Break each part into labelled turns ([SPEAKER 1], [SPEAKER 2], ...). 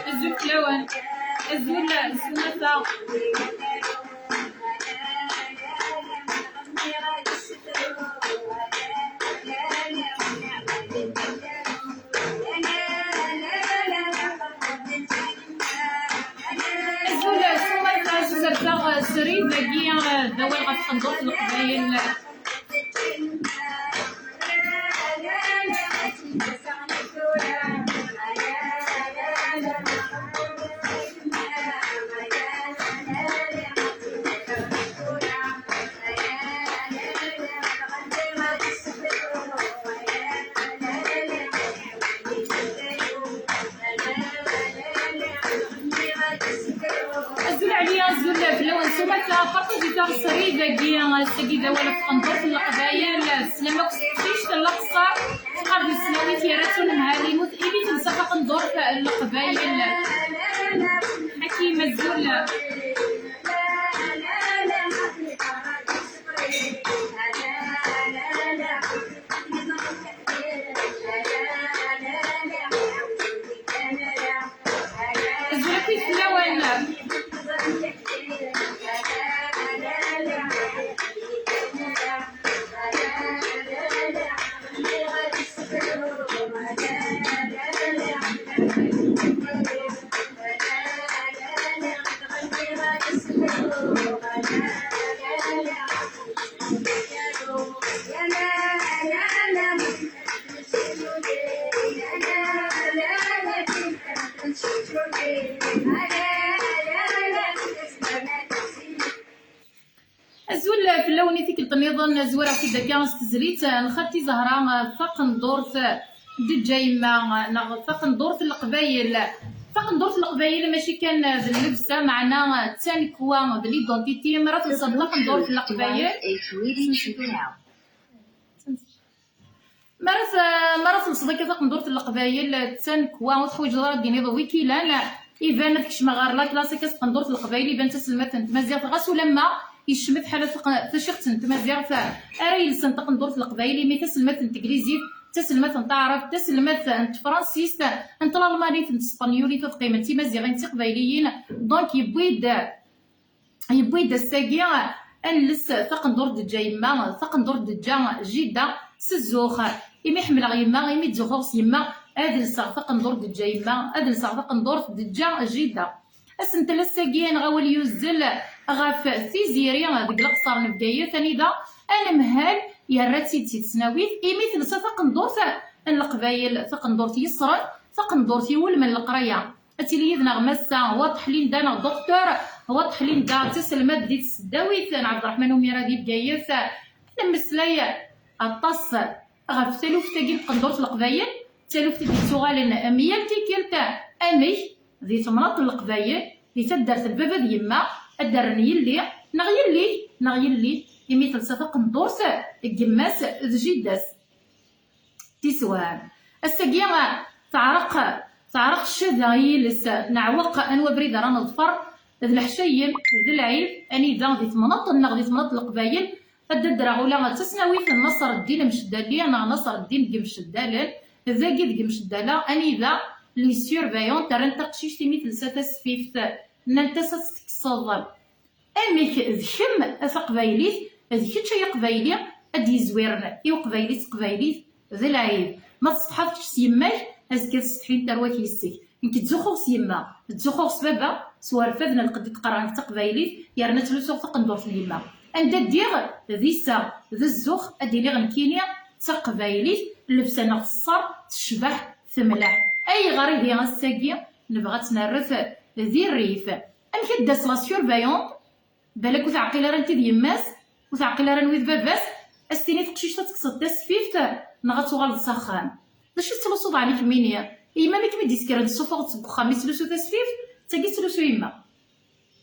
[SPEAKER 1] الزول كلاوان الزول السنة الزول السنة زرتا سريد باقي داوي غتقدر في القبايل الزول عليا الزول في اللون سوما بارطاجي تاع السريد باقي ساقي ولا في قندور في القبايل سلامة كسكتيش تاع القصار قبل السنوات ياراتون نهار يموت إلي تنسى قندور في القبايل حكيمة الزول الزول كيف اللون الزول في اللون يثيك القنيض زوره في دكا ستزريت نخالتي زهره فاقن دورت دجايما فاقن دورت القبايل فاقن دورت القبايل ماشي كان باللبسه معنا تانكوا باليدونتيتي مرات تصدق ندور في القبايل مرات نصدق فاقن دورت القبايل تانكوا وتحويج راه ديني ضوي كيلان يبان فيكش مغار لا كلاسيك قندورت القبايل يبان تسلمت انت مزيان غاسو لما يشمت حالة تشيخت انت مزيان اري لسان تقندور في القبايل مي تسلمت انت انجليزي تسلمت انت عرب تسلمت انت فرنسيس انت الالماني انت اسبانيولي تقيمتي مزيان انت قبايليين دونك يبويد الساقي انلس تقندور دجا يما تقندور دجا جده سزوخ يمي حمل غيما يمي تزوخوس يما ادلس تقندور دجا يما ادلس تقندور دجا جده اسنت لساقيين غاول يوزل غاف تيزيري ديك القصار نبدايه ثاني دا انا مهال يراتي تسناويت ايمي ثلاثه تقندور القبايل تقندور يسرا تقندور يول من القرايه اتيلي يدنا غمسا واضح لين دانا دكتور واضح لين دا تسلمات ديت السداويت عبد الرحمن وميرا دي بقايس انا مسلاي الطاس غاف تلوف تاقي تقندور القبايل تلوف تاقي سوغال ميال تيكلت امي ذي تمرط القبايل اللي تدرت البابا ديما الدرن يلي نغيلي يمي ثلاثه قندورس الجماس جداس تسوان السقيا تعرق الشذا يلس نعوق انوا بريد رانا ظفر ذي الحشايم ذي العيب اني ذا ذي ثمنط القبايل الدرا ولا تسناوي في نصر الدين مشدالي انا نصر الدين دي مشدالن ذا قد مشدالا اني ذا لي سيرفيون ترى تقشيش تيمي ثلاثه سفيفت ننتسى تكصل اميك ذكم اثقبايليت ذكيت شي قبايلي ادي زويرنا اي قبايليت ذا العيب ما تصحافش سيماك ازكى تستحين تروات يسك انك تزوخو سيما تزوخو بابا سوار فذنا القد تقرا تقبايليت يرنا تلوسو تقندور في اليما عند دير ذي سا ذا الزوخ ادي لي غنكينيا تقبايليت لبسنا الصر تشبح ثملح اي غريب يا الساقيه نبغى تنرث ذي الريف امك داس لا سيرفايون بالك وتعقيل راه انت ديماس وتعقيل راه نويد باباس استيني تقشيش تقصد تسفيفت نغاتو غلط سخان باش تلوصو عليك مينيا ايما ميك مي ديسكير السفور تبخام يتلوسو تسفيف تاكي تلوسو يما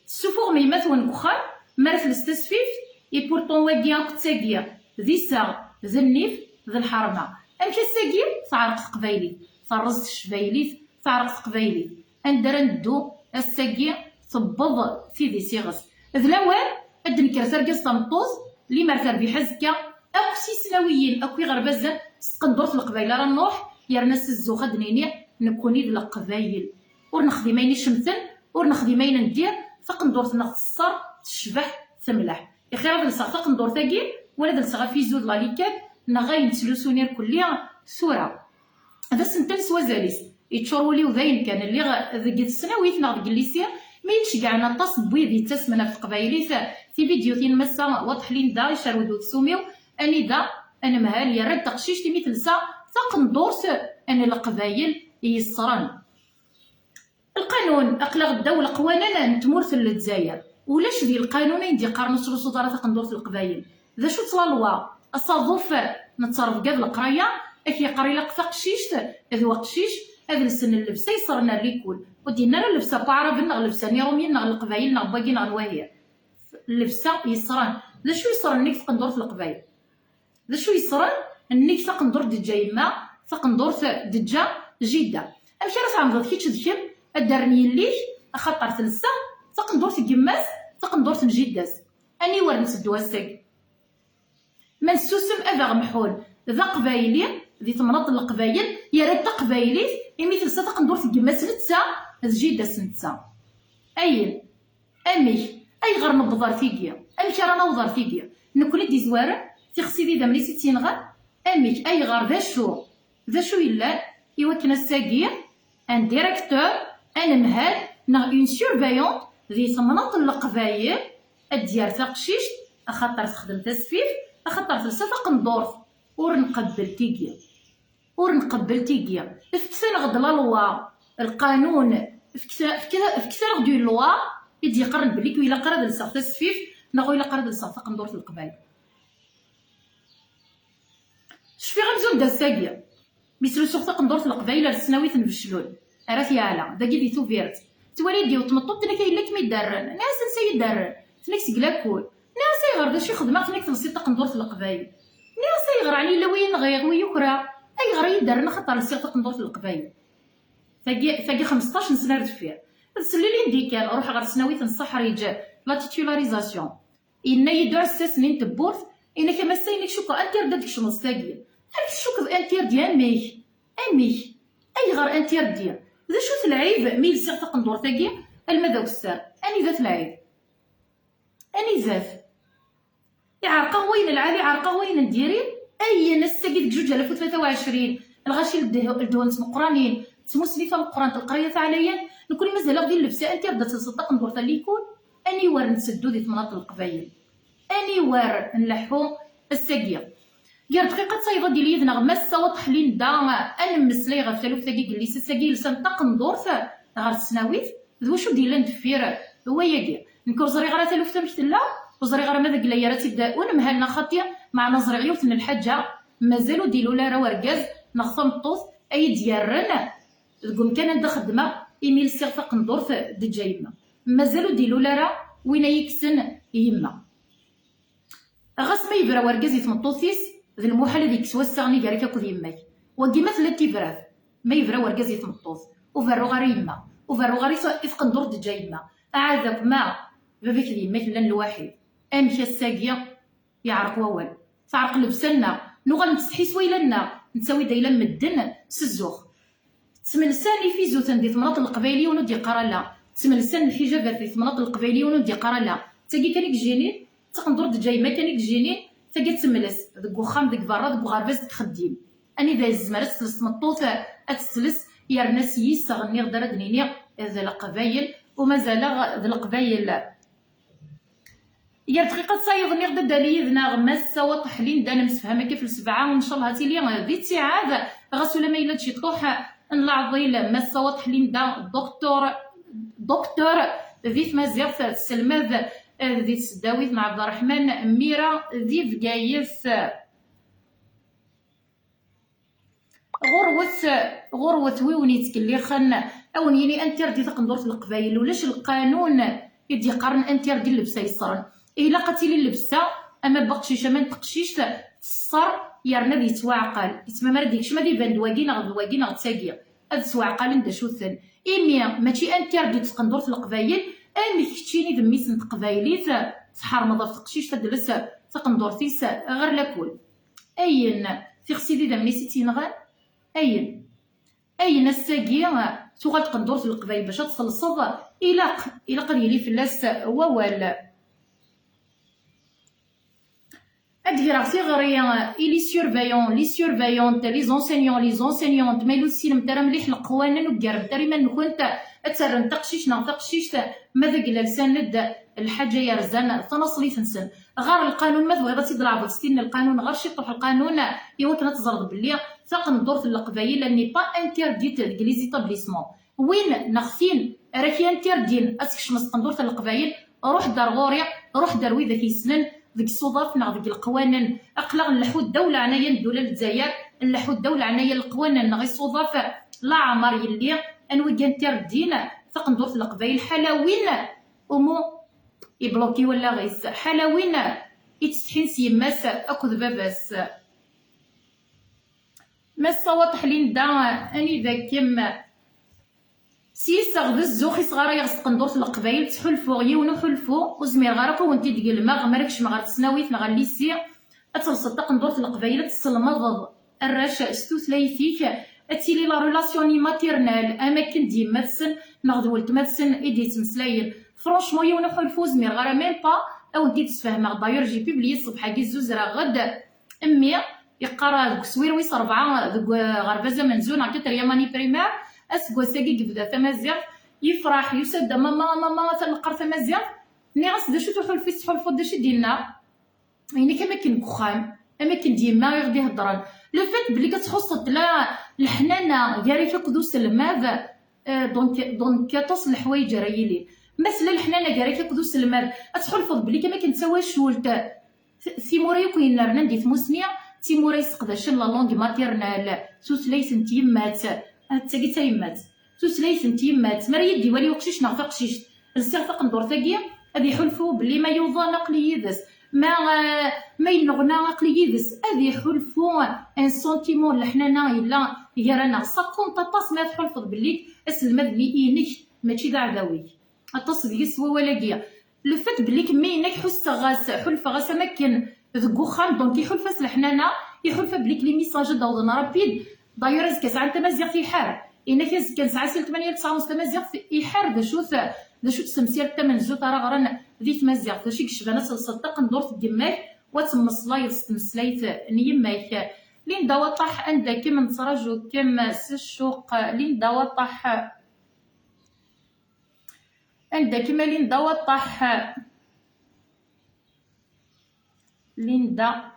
[SPEAKER 1] السفور ميما ثون بخام مارف التسفيف اي بورطون واكيا كتاكيا ذي سا ذا النيف ذا الحرمه امك الساقيه تعرق قبايلي فرزت الشبايليت تعرق قبايلي اندر ندو الساقيه تبض في ذي سيغس ذلاوان اد نكر سرقس طمطوز لي مرثر بحزكا اكو سيسلاويين اكو غربازا سقندور في القبايله راه نروح يرناس الزوخه دنيني نكوني ذ القبايل ور نخدم اين شمتن ور نخدم اين ندير تقندور نخسر تشبح تملح خير هذا لصغ تقندور تاكي ولا لصغ في زود لاليكات نغاين تلوسونير كليا ثورة هذا سنتل سوازاليس يتشورولي وذاين كان اللي ذيك السناويت ناض الليسيا ما يتش كاع نطاس بويدي تسمنا في القبايلي في فيديو تين مسا واضح لين دا يشارودو تسوميو اني دا انا مهال يا رد تقشيش تيمي تلسا تقندورس انا القبايل يصران القانون اقلق الدولة قواننا نتمورث للجزائر ولاش ديال القانون يدي قارن سلوسو دارا تقندورث القبايل ذا شو تصلالوا الصادوف نتصرف قبل القرايه اكي قري لك تقشيش هذا قشيش هذا السن اللبسه يصرنا ليكول ودينا اللبسه بعرب نغ لبسه نيرومي نغ القبايل نغ باقي نغ الواهيه اللبسه يصران ذا شو يصران نيك تقندورث القبايل ذا شو يصران نيك تقندور دجا يما تقندورث دجا جده امشي راه تعمض كي تشدكم الدرني ليك خاطر تلسا تقندورث كماس تقندورث جداس اني ور نسدوها الساق ما نسوسم اذا محول ذا قبايلي ذي تمناط القبايل يا ريت قبايلي امي تلسا تقندورث كماس نتسا جداس نتسا اين امي اي غير نبضر فيكيا امشي رانا وضر فيكيا نكوني دي زوار تيخسي دي دامري ستين غا امي اي غير ذا شو الا يوكنا الساقيه ان ديريكتور ان مهال نا اون سورفيونت ذي تمناط القبايل الديار تقشيش اخاطر تخدم تسفيف اخاطر تلسا تقندورث ور نقبل تيكيا فكسان غد لا لوا القانون فكسان غدو لوا يدي يقرن بليك ويلا قرد لسا تسفيف نغو يلا قرد لسا تقندورث القبايل شفي غنزون دا الساقيه ميسلو سوغ تقندورث القبايل السناويت نفشلون راه فيالا داكي دي توفيرت تواليدي وتمطط تنا كاين لك ميدارن ناس نسا يدارن تنك سكلاكول ناس يغير داش يخدم تنك تلصي تقندورث القبايل ناس يغير علي لا وين غير ويكرا اي غير يدارن خاطر السيغ تقندورث القبايل فاقي 15 سنه رفيع السليلين دي كان روح غير سناويت نصح رجال لا تيتولاريزاسيون ان يدعو الساسنين تبورث انك ما ساينك شكر انتر داك شنص تاقي هاك الشكر انتر ديال اميك اي غير انتر ديال ذا شو العيب ميل سيغ تقندور تاقي المذاك السار اني ذات العيب اني ذات يعرقه وين العالي عرقه وين نديري اي ناس تاقي ديك 2023 الغاشي الدهون تسمو قرانين تسمو سليفه القران القريه عليا نكون مازال غادي اللبسه انت بدا تصدق ندور اللي يكون اني وار نسدو ديك مناطق القبايل اني وار نلحو الساقيه ديال دقيقه تصايبه ديال يدنا غماسه وضح لين دا انا مسلي غفتلوف تاقي قال لي ساقي لسان طاق ندور غير السناويت ذو شو ديال ندفير هو ياكي نكون زري غير تلوفته مشتلا وزري غير ماذا قال راه تبدا ونمهلنا خاطيه مع نظري غيوتن الحاجه مازالو ديلو لا راه وركاز نخصم الطوس اي ديالرن تقوم كان عندها خدمه ايميل سيغ تقندورث دجا يما مازالو ديلو لا راه وين يكسن يما غاس ما يبرا وركاز يتمطوثيس ذي المحال هذيك سوا الساغني كاع كاكل يماك وكيما ثلاث تيفراث ما يبرا وركاز يتمطوث وفرو غير يما وفرو غير يتقندور دجا يما عادك ما باباك يماك لان الواحد امشي الساقيه يعرق ووال تعرق لبسنا نغا نستحي سويلنا نساوي دايلا مدن سزوخ تسملساني في زوتن دي مناطق القبايليه ونودي قرالا تسملسان الحجابات دي مناطق القبايليه ونودي قرالا تاقي كانك جينين تقندور دجاي ما كانك جينين تاقي تسملس ديك وخام ديك برا ديك غرباز ديك خديم اني ذا الزمرات تلس مطوط اتسلس يا الناس يستغني غدار دنيني ذا القبايل ومازال ذا القبايل يا دقيقة تصايغني غدا دالي ذنا غماسة وطحلين دانا مسفهمة كيف السبعة وان شاء الله هاتي لي ذي تسعاد غاسولا ما إلا تشي طوح نلعظيل ماسة وطحلين دا دكتور ذي تمازيغ تسلمذ ذي تسداويت مع عبد الرحمن ميرا ذي فقايس غروة ويوني تكليخن او نيني انتر دي تقندور في القبايل ولاش القانون يدي قرن انتر دي اللبسه يصرن الا قتيلي اللبسه اما بقشي شمان تقشيش تصر يرنا دي تواعقل يتما ديك شما دي باند واكينا غد واكينا غد ساقيه هاد تواعقل ندا شوثن ايميا ماشي انتر دي تقندور في القبايل امي كتشيني دميس قبايليت تحار مضاف تقشيش تدلس تقندور تيس غير لاكول اين في خسيدي دميسي تينغال اين الساقيه توغال تقندور في القبايل باش تخلصض الى قد يلي فلاس ووال ادير صغري لي سيرفيون لي سيرفيونت لي زونسينيون لي زونسينيونت مايلو السينم ترى مليح القوانين وكارب ترى ما نكونت اترن تقشيش نا تقشيش ماذا قال لساند الحاجه يا رزان تنصلي تنسن غير القانون ما تبغي تزيد العبد ستين القانون غير شي طرح القانون يمكن تزرد بلي ثقن دور في القبايل لاني با انترديت ديك لي زيتابليسمون وين نخفين راكي انتردين اسكش مسقندور في القبايل روح دار غوريا روح دار ويدا كيسنن ديك الصدف نا ديك القوانين اقلق نلحو الدوله عنايا الدوله الجزائر نلحو الدوله عنايا القوانين غير الصدف لا عمر يلي انوي كنتردين ثقندور في القبايل حلاوين ومو يبلوكي ولا غيس حلاوين يتستحين سيماس اكد باباس ما الصوات حلين دا اني ذاكم سيس غدز زوخي صغار يغس قندور في القبايل تحلفو غيونو حلفو وزمير غارك وانتي ديك الماغ مالكش مغار تسناويت نغا ليسي اتلصد قندور في القبايل تسلمض الراش ستوثلايثيك اتيلي لا ريلاسيوني ماتيرنال اماكن ديما تسن نغدو ولت ماتسن ايدي تمسلاين فرونشمون يونو حلفو زمير غارا ميم با او انتي تسفهم دايور جي بيبلي الصبح كي زوز راه غد امي يقرا دوك سوير ويس 4 دوك غربازه منزون كتر ماني بريمير اسكو ساكي كبدا تمازيغ يفرح يسد ماما تنقر تمازيغ نيغس داشو تحلفي تحلفو داشي ديالنا يعني كما كاين كخام اماكن ديما يغدي يهضران لو فات بلي كتحصد لا الحنانه كاري كدوس الماذ دونك تصل الحوايج رايلين مثلا الحنانه كاري كدوس الماذ تحلفض بلي كما كنتساوى شولت سيموري كاين لرنا ندي ثموسنيا تيمورا يسقداش لا لونغ ماتيرنال سوسليس نتيمات تاكي تايمات سوسليس نتيمات مريا ديوالي وقشيش نعرف قشيش السيغ تقندور تاكي غادي يحلفوا بلي ما يوضان عقلي يدس ما ينغنى عقلي يدس غادي يحلفوا ان سونتيمون الحنانه الا يرانا ساكون تاطاس ما تحلفض بلي اسلمد ميينك ماشي دا عداوي اطاس ديال سوا ولا كيا لو فات بلي كمينك حس غاس حلفه غاس ما كان ذوك وخام دونك يحلفاس الحنانه يحلفا بلي كلي ميساج داوضن رابيد داير زكا ساعه تمازيغ يحار انا كان ساعه 8 9 ونص تمازيغ يحار دا شو تسمسير تمن زوت راه غران ذي تمازيغ فاشي كشبانه تصدق ندور تدماك وتمصلايص تمسلايت نيماك لين دوا طاح عندها كيما نتراجو كيما الشوق لين دوا طاح عندها كيما لين دوا طاح ليندا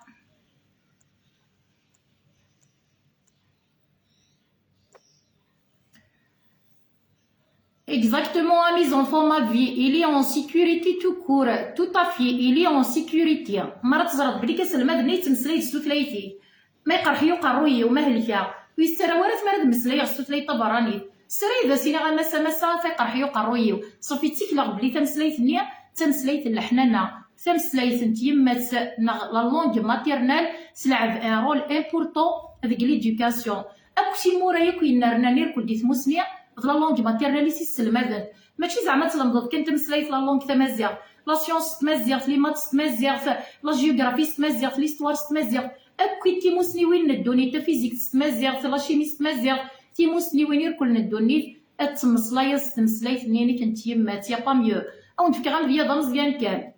[SPEAKER 1] Exactement, mes enfants, ma vie, il est en sécurité tout court, tout à fait, il est en sécurité. مرة تزرد بلي كسلماد ني تمسلاي السوثلايتي ما يقرحيو قروي وما هلكا ويسترا ورث مراد مسلاي السوثلايت طبراني سري ذا سينا غا مسا فيقرحيو قروي صافي تيكلا بلي تمسلايت نيا تمسلايت الحنانه تمسلايت نتيمات لا لونغ ماتيرنال تلعب ان رول امبورطون هذيك ليدوكاسيون اكشي مورايا كاين رنا نيركل ديت موسميا لا لونغ ماتيرنال سلمادن ماشي زعما تلمض كنت تمسلايت لا لونغ تمازيغ لا سيونس تمازيغ لي ماتس تمازيغ لا جيوغرافي تمازيغ ليستوار تمازيغ اكوي تيموسني وين ندوني تا فيزيك تمازيغ لا شيمي تمازيغ تيموسني وين يركل ندوني اتمسلايص تمسلايت نيني كنت يمات يا با ميو او نفكر غير الرياضه مزيان كان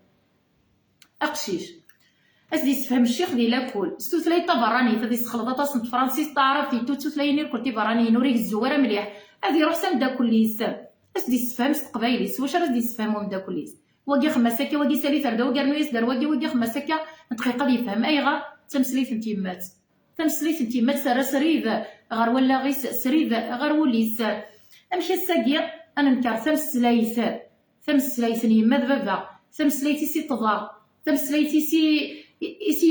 [SPEAKER 1] اقشيش اسدي يسفهم الشيخ ديال لاكول ستوثلاي طبراني تدي سخلطه تصنت فرانسيس تعرفي توثلاي نيركل تيبراني نوريك الزواره مليح هادي روح سام دا كليس اسدي يسفهم قبايليس واش راه يسفهمهم دا كليس واقي خماسكا واقي سالي فردا واقي رنويس دار واقي خماسكا دقيقه يفهم ايغا تمسليت نتيمات تمسليت نتيمات سرا سريد غير ولا غيس سريد غير وليس امشي الساقيه انا نكر ثمسلايث يما بابا ثمسلايتي سي تضار ثمسلايتي سي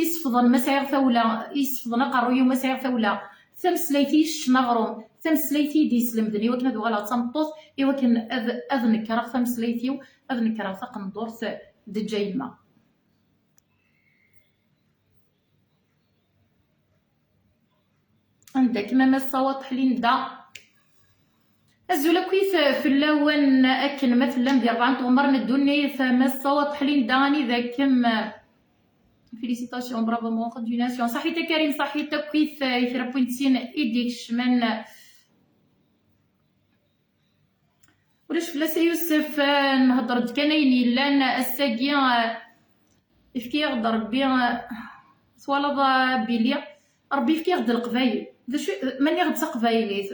[SPEAKER 1] يسفضن ما سايغ ثولا يسفضن قروي وما سايغ ثولا ثمسلايتي الشنغروم ثمسلايتي ديس لمدني وكنا دوغالا تنطوط وكن اذنكر ثمسلايتي اذنكر ثقن دورث دجايما عندك ماما الصوت حلين دا الزولا كويس في اللون اكن مثلا ديال 40 عمر ندوني فما الصوت حلين داني ذاكم فيليسيتاسيون برافو مون كونتيناسيون صحيته كريم صحيته كويس يفرا بوينتين ايديك شمن ولاش فلاس يوسف نهضر كان يلان الساقي يفكي يغد ربي صوالض بيليا ربي يفكي يغد القبايل ماني غد تقبايليت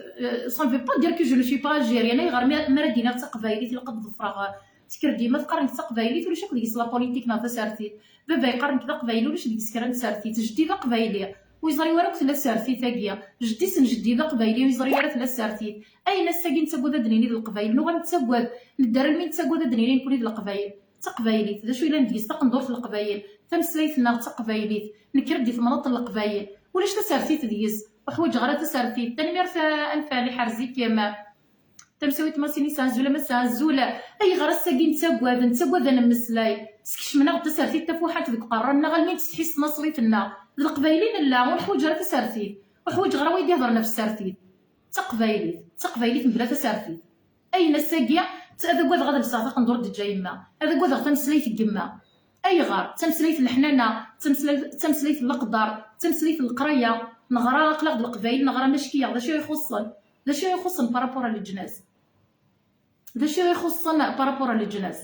[SPEAKER 1] سون في با دير كو جو لو سوي با الجيريان غير مرا دينا تقبايليت لقد ظفرا تكر ديما تقارن تقبايليت ولا شكون ديس لا بوليتيك نا تسارتيت بابا يقارن كذا قبايلي ولاش ديك كرا تسارتيت جدي ذا قبايلي ويزري وراك تلا سارتي ثاقيه جدي سن جدي ذا قبايلي ويزري وراك تلا سارتي اين الساكين تسقود دنيني القبايل نو غنتسقود ندار مين تسقود دنيني كولي القبايل تقبايليت ذا شو الا نديس تقندور في القبايل تمسليتنا تقبايليت نكر دي ثمنط القبايل ولاش تسارتيت ديز وحوايج غير تسارتيت تنمير انفالي حرزي كيما تمسويت ماسيني سانزولا ما سانزولا اي غير الساكين نتسقود انا مسلاي سكش منا غدا سارتيت تفوحات ديك قررنا غالمين تحس نصليتنا القبايلين لا وحوايج غير تسارتيت وحوايج غير ويدي هضرنا في السارتيت تقبايليت بلا تسارتيت اين الساقيه هذا كواذ غادا بصح تقندور دجا يما هذا كواذ تمسليت كما اي غار تمسليت الحنانه تمسليت القدر تمسليت القريه نغرا قلق القبايل نغرا مشكيه هذا شو يخصن بارابورا للجناز هذا شو يخصن بارابورا للجناز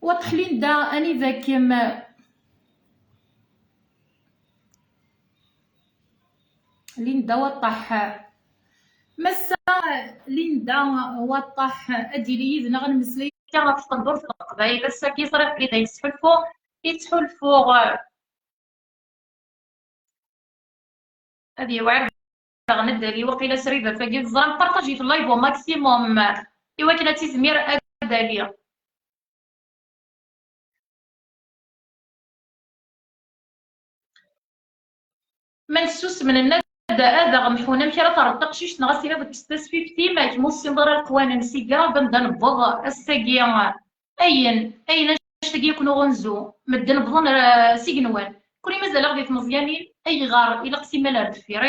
[SPEAKER 1] واضح لي دا اني ذاك ليندا وطح مسا ليندا وطح اديري يدنا غنمسلي كان غتقدر في القبايل الساكي صريح بلي يتحلفوا هذه واعر غندالي وقيله سريبه فاكي الزرام بارطاجي في اللايف ماكسيموم ايوا كنا تيزمير اداليا منسوس من الناس هذا غمحونا مكرا ترى تقشيش نغسيلا داك ستاس فيفتي ماك موسين ضرر القوانين سيكرا بندا نبض الساقيا اين تاقي يكونوا غنزو مدن بضن سيكنوان كوني مازال غادي مزيانين اي غار الى قسيمه دفير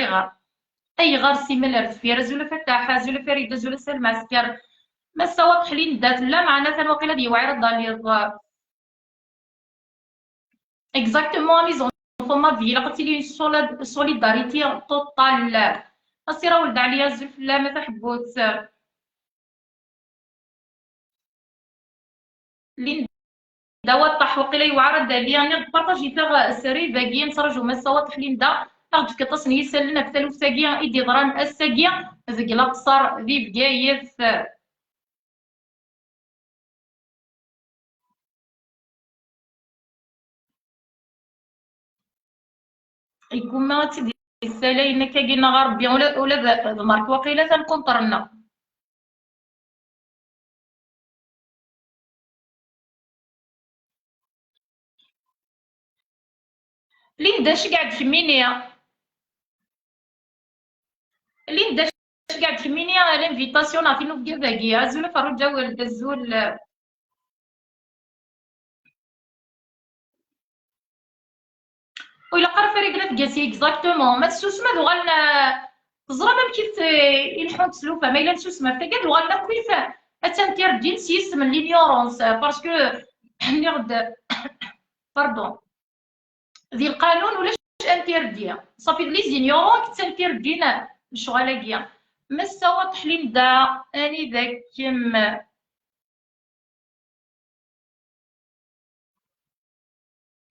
[SPEAKER 1] اي غار سيميلار دفير زولا فتاحه زولا فريده زولا سلمى عسكر ما سوا طحلين دات لا معناتها وقيله دي واعر الضالي اكزاكتومون ميزون فما في لقيتي لي سوليداريتي توتال السيره ولد عليا زلف لا ما تحبوت لين دوا طاح وقيله يوعر داليا انا بارطاجي تاع سري باقي نترجو ما سوا طحلين دا تاخد كتصن يسلنا في ثلث ساقيا ايدي ضران الساقيا ذيك لاقصر ذي بقايث يكون ما تدي السلاينا كاينا غربي ولا المارك وقيله تنكونطرنا لين داش قاعد في مينيا لين داش قاعد في مينيا لانفيتاسيون عارفينو في باقي عزوله فرجا ولد الزول وإلا قرا فريقنا تقاسي اكزاكتومون ما تسوسما دوغالنا تزرا مام كيف يلحون تسلوفا ما إلا نسوسما فتا دوغالنا كيف أتنتير دين سيس من لينيورونس باسكو نغد باردون ذي القانون ولاش انترديا صافي لي زينيورون تنتردينا الشغالاكيا ما سوا طحلين دا اني ذاك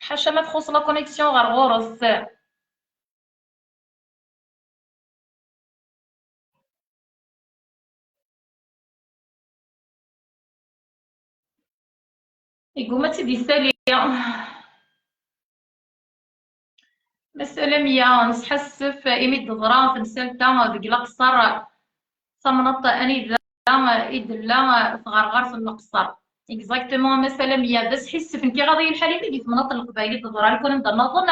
[SPEAKER 1] حاشا ما تخص لا كونيكسيون غير غورس يقوم تيدي سالية مسألة مية نسحسف إيمي دضرا في نسالتا ديك القصر صمنط أني ذا إدلا تغرغر في القصر اكزاكتومون مسألة مية بس حس كي غادي الحالي اللي في مناطق القبايلي تضرا لكون نظن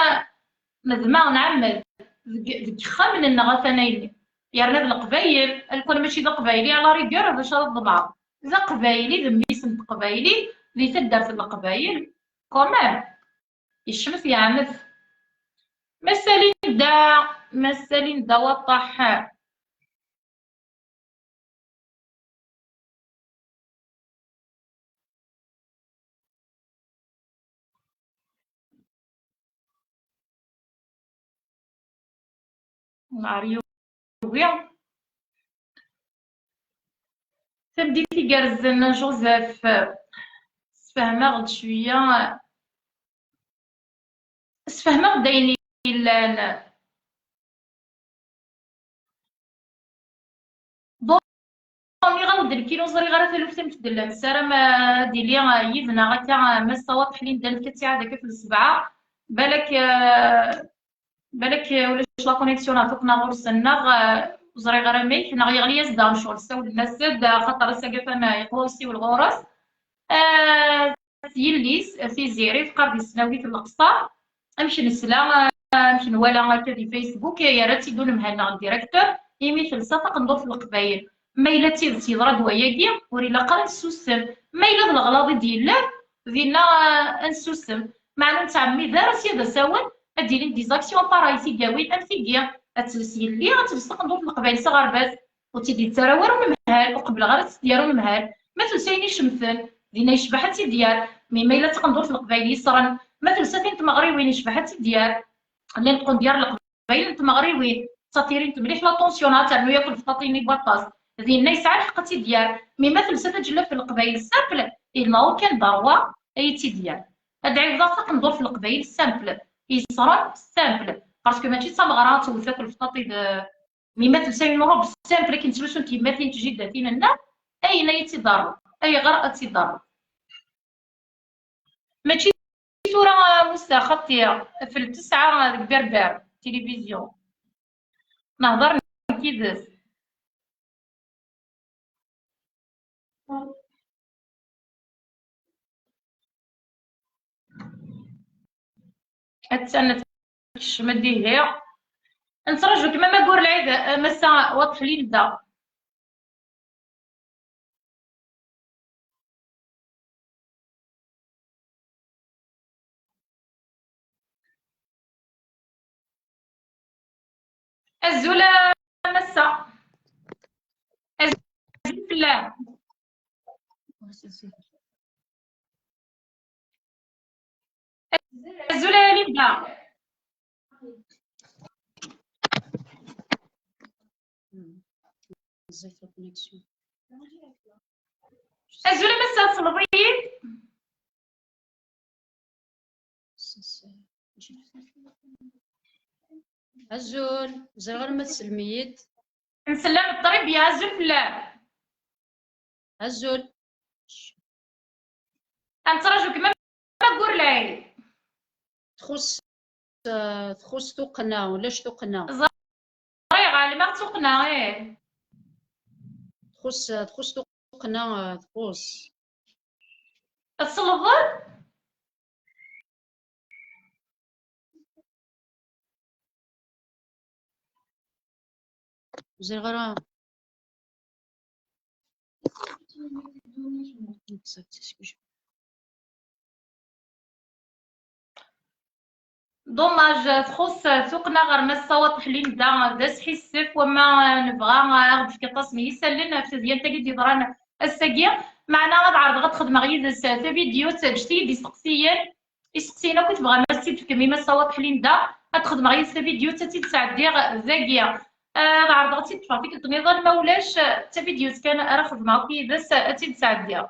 [SPEAKER 1] نذما نعمل ذيك خامن النغا ثانيين يرنا القبايل الكون ماشي ذا قبايلي على ريغور باش الضبع ذا قبايلي ذا ميسن قبايلي ذي تدار في القبايل كومان الشمس يعنف مسالين دا وطح ماريو تبديتي جارزنا جوزيف سفهماغ شوية سفهماغ داين يلان مي غنبدا الكيلو زري غير ثلث متدلل السارة ما ديلي يدنا غاكا ما الصوات حلين دان كتاع داك في السبعة بالك ولاش لا كونيكسيون عطوكنا غور السناغ زري غير ميك نغ يغلي يزدان شغل ساول الناس خاطر ساقفنا يقوسي والغورس يليس في زيري في قرب السناوي في الأقصى أمشي نسلا نمشي نوالا هكا في فيسبوك يا راه تيدون مهنا الديريكتور يمي في الصفق ندور في القبايل ما إلا تيضرا دواياكي وريلا قرا نسوسم ما إلا د الغلاضي ديالك دينا نسوسم معلوم تاع مي دار سيدا ساون اديري ديزاكسيون باراي تيكاوين ام تيكيا اتلسي لي غتلصق ندور في القبايل صغار باز وتيدي تراور ممهال وقبل غير ديالو ممهال ما تنسينيش مثل دينا يشبح تيديار مي ما إلا تقندور في القبايل يسرا ما تنسى فين تمغريوين يشبح تيديار اللي نكون ديال القبايل انت مغريوين ساتيرين مليح لا طونسيونات تاع انه ياكل فطاطيني بطاس ديالنا يسعى الحق تيديار مي ما تنسى تجلب في القبايل سامبل الماو كان ضروا اي تيديار هذا عيب ضاق ندور في القبايل سامبل يسرا سامبل باسكو ماشي تمغرات وتاكل فطاطي مي ما تنسى نروح بالسامبل كنتلوسو كيما تين تجي داتينا لنا اين يتضروا اي غرأة تضروا ماشي صورة مستخطية في التسعة بربر تلفزيون نهضر كيدس أتسنى تشمدي هي نترجو كما ما قول العيد مسا واضح لي نبدا الزولة مسا الزولة في الله الزولة لي نبدا الزولة مسا تصلبي
[SPEAKER 2] الزول زرغر ما تسلميت
[SPEAKER 1] نسلم الطريب يا الزول في الله
[SPEAKER 2] الزول
[SPEAKER 1] نترجو كما ما قول العيد
[SPEAKER 2] تخص توقنا ولاش توقنا
[SPEAKER 1] غالي ما تسوقنا ايه
[SPEAKER 2] تخص توقنا تخص
[SPEAKER 1] تصلبض
[SPEAKER 2] زرغرة
[SPEAKER 1] دوماج تخص سوقنا غير ما الصوت حلين دا سحيسف وما نبغى غير في كطاس مي يسلن في ديال تاكي ديضران الساقيه معنا غتعرض غتخدم غير تا فيديو تجديد يسقسينا كنت بغا ما سيت كمي ما الصوت حلين دا غتخدم غير تا فيديو تا تسعدي زاكيه غعرض غتي تفا فيك النظام ما ولاش تا فيديو كان راه خدمه كي بس تسعدي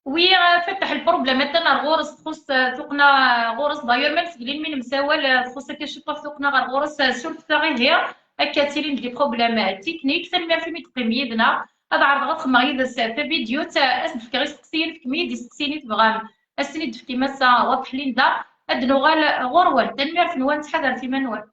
[SPEAKER 1] وي فتح البروبليم مثلا غورس تخص ثقنا غورس داير ما تسقلين من مساوال تخص كشطه ثقنا غير غورس سورت غير هي كاتيرين دي بروبليم تكنيك تنمر في ميت يدنا هذا عرض غتخدم غير في فيديو تا اسف غير سقسيني في كمية سقسيني تبغام اسني دفكي مسا واضح لين دا هاد نوغال غورول تنمر في نوان تحضر في منوال